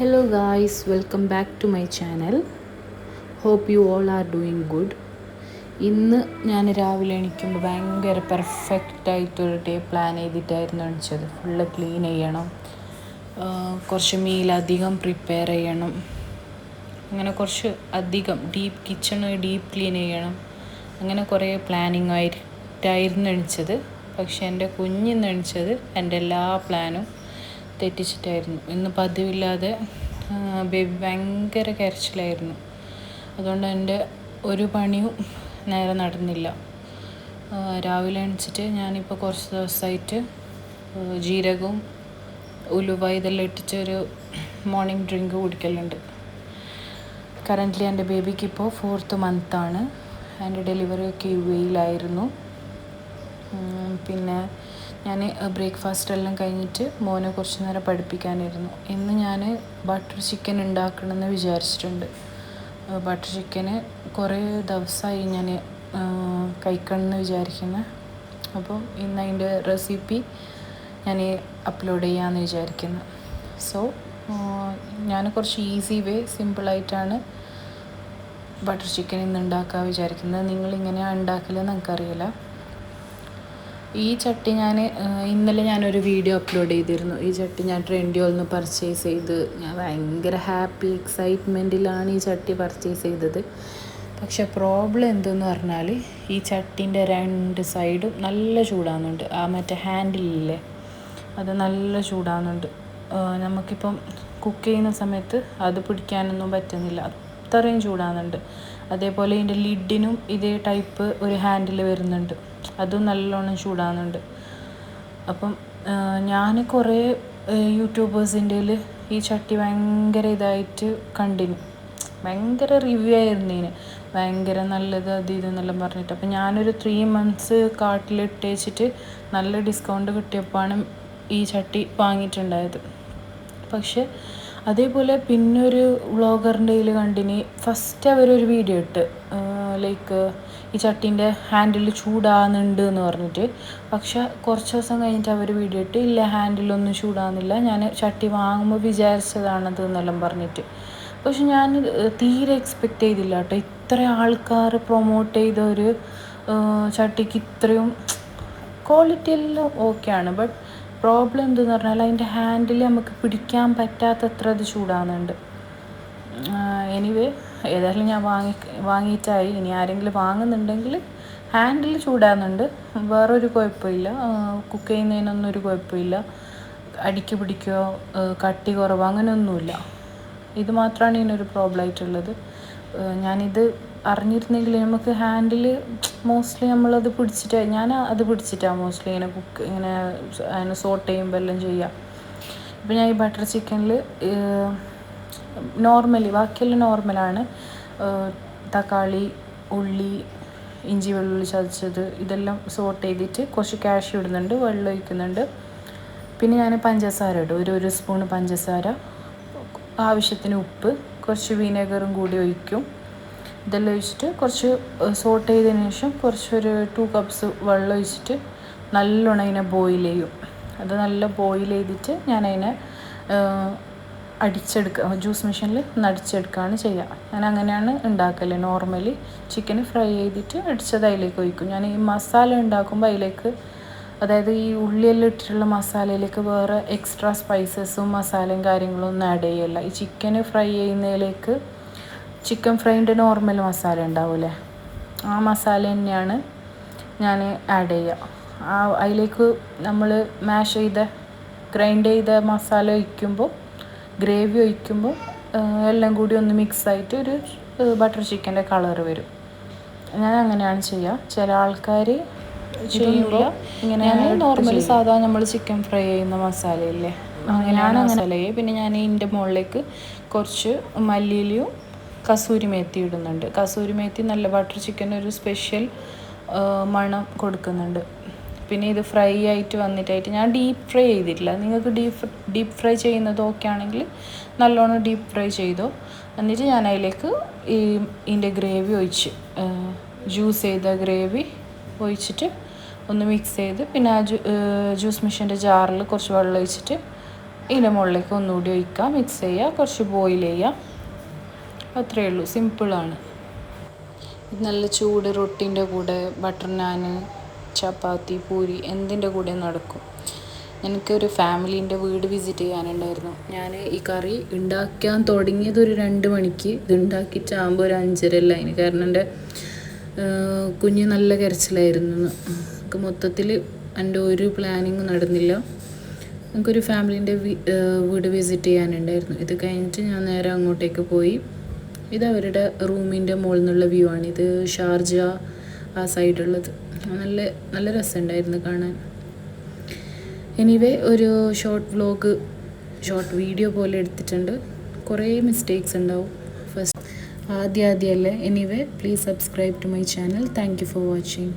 Hello guys, welcome back to my channel. Hope you all are doing good. ഇന്ന് ഞാൻ രാവിലെ എണീക്കുമ്പോൾ ഭയങ്കര പെർഫെക്റ്റായിട്ടൊരു ഡേ പ്ലാൻ ചെയ്തിട്ടായിരുന്നു എണീച്ചത്. ഫുള്ള് ക്ലീൻ ചെയ്യണം, കുറച്ച് മീൽ അധികം പ്രിപ്പയർ ചെയ്യണം, അങ്ങനെ കുറച്ച് അധികം കിച്ചണ് ഡീപ്പ് ക്ലീൻ ചെയ്യണം, അങ്ങനെ കുറേ പ്ലാനിങ് ആയിട്ടായിരുന്നു എണീച്ചത്. പക്ഷെ എൻ്റെ കുഞ്ഞിന്ന് എണീച്ചത് എൻ്റെ എല്ലാ പ്ലാനും തെറ്റിച്ചിട്ടായിരുന്നു. ഇന്ന് പതിവില്ലാതെ ബേബി ഭയങ്കര കരച്ചിലായിരുന്നു. അതുകൊണ്ട് എൻ്റെ ഒരു പണിയും നേരെ നടന്നില്ല. രാവിലെ എണീച്ചിട്ട് ഞാനിപ്പോൾ കുറച്ച് ദിവസമായിട്ട് ജീരകവും ഉലുവ ഇതെല്ലാം ഇട്ടിട്ട് ഒരു മോർണിംഗ് ഡ്രിങ്ക് കുടിക്കലുണ്ട്. കറൻ്റ്ലി എൻ്റെ ബേബിക്ക് ഇപ്പോൾ 4th മന്താണ്. എൻ്റെ ഡെലിവറി ഒക്കെ UAE-യിലായിരുന്നു. പിന്നെ ഞാൻ ബ്രേക്ക്ഫാസ്റ്റ് എല്ലാം കഴിഞ്ഞിട്ട് മോനെ കുറച്ച് നേരം പഠിപ്പിക്കാനിരുന്നു. ഇന്ന് ഞാൻ ബട്ടർ ചിക്കൻ ഉണ്ടാക്കണമെന്ന് വിചാരിച്ചിട്ടുണ്ട്. ബട്ടർ ചിക്കന് കുറേ ദിവസമായി ഞാൻ കഴിക്കണമെന്ന് വിചാരിക്കുന്നത്. അപ്പോൾ ഇന്ന് അതിൻ്റെ റെസിപ്പി ഞാൻ അപ്ലോഡ് ചെയ്യാമെന്ന് വിചാരിക്കുന്നു. സോ ഞാൻ കുറച്ച് ഈസി വേ സിമ്പിളായിട്ടാണ് ബട്ടർ ചിക്കൻ ഇന്ന് ഉണ്ടാക്കാൻ വിചാരിക്കുന്നത്. നിങ്ങളിങ്ങനെയാണ് ഉണ്ടാക്കലെന്ന് എനിക്കറിയില്ല. ഈ ചട്ടി ഇന്നലെ ഞാനൊരു വീഡിയോ അപ്ലോഡ് ചെയ്തിരുന്നു. ഈ ചട്ടി ഞാൻ ട്രെൻഡിയോയിൽ നിന്ന് പർച്ചേസ് ചെയ്ത് ഞാൻ ഭയങ്കര എക്സൈറ്റ്മെൻറ്റിലാണ് ഈ ചട്ടി പർച്ചേസ് ചെയ്തത്. പക്ഷെ പ്രോബ്ലം എന്തെന്ന് പറഞ്ഞാൽ ഈ ചട്ടീൻ്റെ 2 സൈഡും നല്ല ചൂടാകുന്നുണ്ട്. മറ്റേ ഹാൻഡിലില്ലേ, അത് നല്ല ചൂടാകുന്നുണ്ട്. നമുക്കിപ്പം കുക്ക് ചെയ്യുന്ന സമയത്ത് അത് പിടിക്കാനൊന്നും പറ്റുന്നില്ല, അത്രയും ചൂടാകുന്നുണ്ട്. അതേപോലെ ഇതിൻ്റെ ലിഡിനും ഇതേ ടൈപ്പ് ഒരു ഹാൻഡിൽ വരുന്നുണ്ട്, അതും നല്ലോണം ചൂടാകുന്നുണ്ട്. അപ്പം ഞാൻ കുറേ യൂട്യൂബേഴ്സിൻ്റെ ഈ ചട്ടി ഭയങ്കര ഇതായിട്ട് കണ്ടിന്, ഭയങ്കര റിവ്യൂ ആയിരുന്നു ഇതിന്, ഭയങ്കര നല്ലത് അത് ഇതെന്നെല്ലാം പറഞ്ഞിട്ട്. അപ്പം ഞാനൊരു 3 months കാർട്ടിലിട്ട് വെച്ചിട്ട് നല്ല ഡിസ്കൗണ്ട് കിട്ടിയപ്പോഴാണ് ഈ ചട്ടി വാങ്ങിയിട്ടുണ്ടായത്. പക്ഷെ അതേപോലെ പിന്നൊരു വ്ളോഗറിൻ്റെ കയ്യിൽ കണ്ടിന്, ഫസ്റ്റ് അവരൊരു വീഡിയോ ഇട്ട് ലൈക്ക് ഈ ചട്ടീൻ്റെ ഹാൻഡിൽ ചൂടാകുന്നുണ്ട് എന്ന് പറഞ്ഞിട്ട്. പക്ഷെ കുറച്ച് ദിവസം കഴിഞ്ഞിട്ട് അവർ വീഡിയോ ഇട്ട്, ഇല്ല ഹാൻഡിലൊന്നും ചൂടാകുന്നില്ല, ഞാൻ ചട്ടി വാങ്ങുമ്പോൾ വിചാരിച്ചതാണത് എന്നെല്ലാം പറഞ്ഞിട്ട്. പക്ഷെ ഞാൻ തീരെ എക്സ്പെക്റ്റ് ചെയ്തില്ല കേട്ടോ, ഇത്ര ആൾക്കാർ പ്രൊമോട്ട് ചെയ്ത ഒരു ചട്ടിക്ക് ഇത്രയും ക്വാളിറ്റി എല്ലാം ഓക്കെയാണ്. ബട്ട് പ്രോബ്ലം എന്തെന്ന് പറഞ്ഞാൽ അതിൻ്റെ ഹാൻഡിൽ നമുക്ക് പിടിക്കാൻ പറ്റാത്തത്ര അത് ചൂടാകുന്നുണ്ട്. എനിവേ ഏതായാലും ഞാൻ വാങ്ങിയിട്ടായി. ഇനി ആരെങ്കിലും വാങ്ങുന്നുണ്ടെങ്കിൽ ഹാൻഡിൽ ചൂടാകുന്നുണ്ട്, വേറൊരു കുഴപ്പമില്ല, കുക്ക് ചെയ്യുന്നതിനൊന്നും ഒരു കുഴപ്പമില്ല, അടിക്ക് പിടിക്കുകയോ കട്ടി കുറവോ അങ്ങനെയൊന്നുമില്ല. ഇത് മാത്രമാണ് ഇതിനൊരു പ്രോബ്ലം ആയിട്ടുള്ളത്. ഞാനിത് അറിഞ്ഞിരുന്നെങ്കിൽ നമുക്ക് ഹാൻഡിൽ മോസ്റ്റ്ലി നമ്മളത് പിടിച്ചിട്ടാണ് മോസ്റ്റ്ലി ഇങ്ങനെ അതിനെ സോട്ട് ചെയ്യുമ്പോൾ എല്ലാം ചെയ്യാം. ഇപ്പം ഞാൻ ഈ ബട്ടർ ചിക്കനിൽ ബാക്കിയെല്ലാം നോർമലാണ്. തക്കാളി, ഉള്ളി, ഇഞ്ചി വെള്ളുള്ളി ചതച്ചത് ഇതെല്ലാം സോട്ട് ചെയ്തിട്ട് കുറച്ച് കാഷ്യൂ ഇടുന്നുണ്ട്, വെള്ളം ഒഴിക്കുന്നുണ്ട്. പിന്നെ ഞാൻ പഞ്ചസാര ഇടും, ഒരു സ്പൂൺ പഞ്ചസാര, ആവശ്യത്തിന് ഉപ്പ്, കുറച്ച് വിനെഗറും കൂടി ഒഴിക്കും. ഇതെല്ലാം ഒഴിച്ചിട്ട് കുറച്ച് സോട്ട് ചെയ്തതിന് ശേഷം കുറച്ചൊരു 2 cups വെള്ളം ഒഴിച്ചിട്ട് നല്ലോണം അതിനെ ബോയിൽ ചെയ്യും. അത് നല്ല ബോയിൽ ചെയ്തിട്ട് ഞാൻ അതിനെ ജ്യൂസ് മെഷീനിൽ അടിച്ചെടുക്കുകയാണ് ചെയ്യുക. ഞാൻ അങ്ങനെയാണ് ഉണ്ടാക്കല്. നോർമലി ചിക്കന് ഫ്രൈ ചെയ്തിട്ട് അടിച്ചത് അതിലേക്ക് ഒഴിക്കും. ഞാൻ ഈ മസാല ഉണ്ടാക്കുമ്പോൾ അതിലേക്ക്, അതായത് ഈ ഉള്ളിയെല്ലാം ഇട്ടിട്ടുള്ള മസാലയിലേക്ക് വേറെ എക്സ്ട്രാ സ്പൈസസും മസാലയും കാര്യങ്ങളും ഒന്നും ആഡ് ചെയ്യല്ല. ഈ ചിക്കന് ഫ്രൈ ചെയ്യുന്നതിലേക്ക് ചിക്കൻ ഫ്രൈൻ്റെ നോർമൽ മസാല ഉണ്ടാവില്ലേ, ആ മസാല തന്നെയാണ് ഞാൻ ആഡ് ചെയ്യുക. അതിലേക്ക് നമ്മൾ ഗ്രൈൻഡ് ചെയ്ത മസാല ഗ്രേവി ഒഴിക്കുമ്പോൾ എല്ലാം കൂടി ഒന്ന് മിക്സായിട്ട് ഒരു ബട്ടർ ചിക്കൻ്റെ കളർ വരും. ഞാൻ അങ്ങനെയാണ് ചെയ്യുക. ചില ആൾക്കാർ ചെയ്യുമ്പോൾ ഇങ്ങനെ നോർമലി സാധാ നമ്മൾ ചിക്കൻ ഫ്രൈ ചെയ്യുന്ന മസാലയില്ലേ, അങ്ങനെയാണ് മസാലയെ. പിന്നെ ഞാൻ ഇതിൻ്റെ മുകളിലേക്ക് കുറച്ച് മല്ലിയിലയും കസൂരി മേത്തി ഇടുന്നുണ്ട്. കസൂരി മേത്തി നല്ല ബട്ടർ ചിക്കൻ ഒരു സ്പെഷ്യൽ മണം കൊടുക്കുന്നുണ്ട്. പിന്നെ ഇത് ഫ്രൈ ആയിട്ട് വന്നിട്ടായിട്ട് ഞാൻ ഡീപ്പ് ഫ്രൈ ചെയ്തിട്ടില്ല. നിങ്ങൾക്ക് ഡീപ്പ് ഫ്രൈ ചെയ്യുന്നത് ഓക്കെ ആണെങ്കിൽ നല്ലോണം ഡീപ്പ് ഫ്രൈ ചെയ്തോ. എന്നിട്ട് ഞാൻ അതിലേക്ക് ഇതിൻ്റെ ഗ്രേവി ഒഴിച്ച്, ജ്യൂസ് ചെയ്ത ഗ്രേവി ഒഴിച്ചിട്ട് ഒന്ന് മിക്സ് ചെയ്ത്, പിന്നെ ജ്യൂസ് മെഷീൻ്റെ ജാറിൽ കുറച്ച് വെള്ളം ഒഴിച്ചിട്ട് ഇതിൻ്റെ മുകളിലേക്ക് ഒന്നുകൂടി ഒഴിക്കുക, മിക്സ് ചെയ്യുക, കുറച്ച് ബോയിൽ ചെയ്യുക. അത്രയേ ഉള്ളൂ, സിമ്പിളാണ്. ഇത് നല്ല ചൂട് റൊട്ടീൻ്റെ കൂടെ, ബട്ടർ നാൻ, ചപ്പാത്തി, പൂരി എന്തിൻ്റെ കൂടെ നടക്കും. എനിക്കൊരു ഫാമിലീൻ്റെ വീട് വിസിറ്റ് ചെയ്യാനുണ്ടായിരുന്നു. ഞാൻ ഈ കറി ഉണ്ടാക്കാൻ തുടങ്ങിയത് ഒരു 2 മണിക്ക്, ഇത് ഉണ്ടാക്കിയിട്ടാകുമ്പോൾ ഒരു 5:30 അതിന്. കാരണം എൻ്റെ കുഞ്ഞ് നല്ല കരച്ചിലായിരുന്നു. നമുക്ക് മൊത്തത്തിൽ എൻ്റെ ഒരു പ്ലാനിങ് നടന്നില്ല. നമുക്കൊരു ഫാമിലീൻ്റെ വീട് വിസിറ്റ് ചെയ്യാനുണ്ടായിരുന്നു. ഇത് കഴിഞ്ഞിട്ട് ഞാൻ നേരെ അങ്ങോട്ടേക്ക് പോയി. ഇത് അവരുടെ റൂമിൻ്റെ മുകളിൽ നിന്നുള്ള വ്യൂ ആണ്. ഇത് ഷാർജ ആ സൈഡുള്ളത്. നല്ല നല്ല രസമുണ്ടായിരുന്നു കാണാൻ. എനിവേ ഒരു ഷോർട്ട് വീഡിയോ പോലെ എടുത്തിട്ടുണ്ട്. കുറേ മിസ്റ്റേക്സ് ഉണ്ടാവും ആദ്യമല്ലേ. Anyway please subscribe to my channel. Thank you for watching.